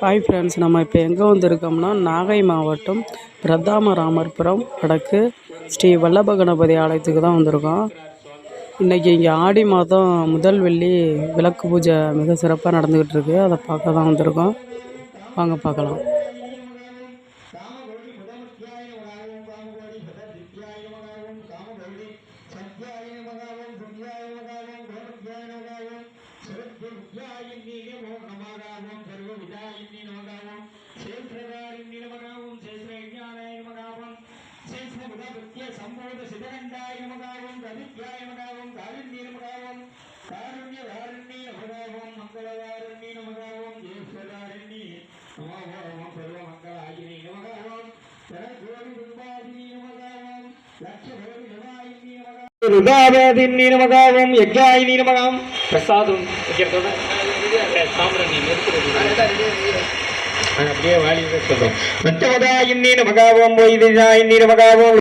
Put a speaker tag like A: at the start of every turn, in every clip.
A: Hi friends, நம்ம இப்போ எங்கே வந்திருக்கோம்னா நாகை மாவட்டம் பிரதாம ராமர்புரம் வடக்கு ஸ்ரீ வல்லப கணபதி ஆலயத்துக்கு தான் வந்திருக்கோம். இன்றைக்கி இங்கே ஆடி மாதம் முதல் வெள்ளி விளக்கு பூஜை மிக சிறப்பாக நடந்துக்கிட்டு இருக்குது. அதை பார்க்க தான் வந்திருக்கோம். வாங்க பார்க்கலாம்.
B: பிரசாதம் அப்படியே வாலிப சொல்றோம். மற்றவதாயின்னி நமகாவம் வைதிதாயின்னி நமகாவம்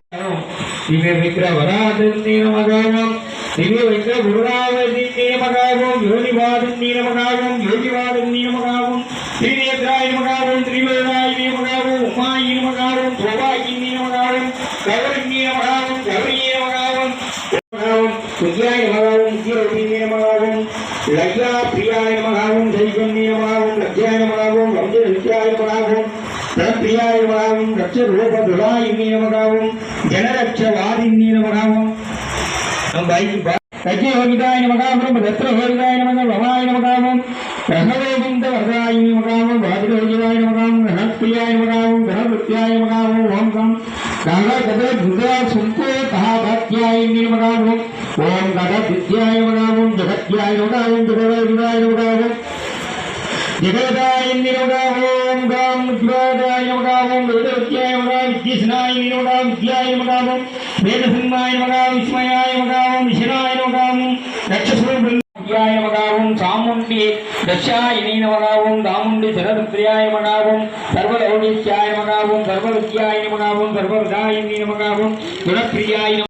B: திவ்ய விக்கிர வராதின்னி நமகாவம் திவ்ய விக்கிர குருராவதின்னி நமகாவம் யோகிவாதின்னி நமகாவம் யோகிவாதின்னி நமகாவம் திவ்யத்ராய நமகாவம் திரிவேதாயினி நமகாவம் உமாயி நமகாவம் சோபாயின்னி நமகாவம் கவரின்னி நமகாவம் கவரியே நமகாவம் புத்தியாய நமகாவம் முக்கிய நமகாவம் லக்யா பிரியாய நமகாவம் தைகன்னி நமகாவம் லக்யாய நமகாவம் வந்தே நித்யாய நமகாவம் பிரியாய நமகாவம் ரட்ச ரூப துராயின்னி நமகாவம் ஜனரட்சவாதின்னி நமகாவம் கஜ்யோகிதாய நமகாவம் ரத்ரஹோதாய நமகாவம் ரமாய நமகாவம் ரகவேகுந்த வரதாயினி நமகாவம் வாதிரோகிதாய நமகாவம் கணப்பிரியாய நமகாவம் கணபத்யாய நமகாவம் ஓம் கம் கணகத துர்கா சுந்தே கஹாபத்யாயினி நமகாவம் ஓம் கணபத்யாய நமகாவம் ஜகத்யாய நமகாவம் ஜகவேகுதாய நமகாவம் ஜெகதாயினி நமகாவம் காம் ஜ்வாதாய நமகாவம் வேதவத்யாய நமகாவம் வித்யஸ்னாயினி நமகாவம் வித்யாய நமகாவம் வேதசிம்மாய நமகாவம் விஸ்மயாய நமகாவம் விஷ்ணாய நமகாவம் ரட்சசூ நமகாவும் சாமுண்டி தசாயினி நமகாவும் தாமுண்டி சரருத்ரியாய நமகாவும் சர்வலௌகித்யாய நமகாவும் சர்வவித்யாய நமகாவும் சர்வவிதாயினி நமகாவும் குணப்பிரியாய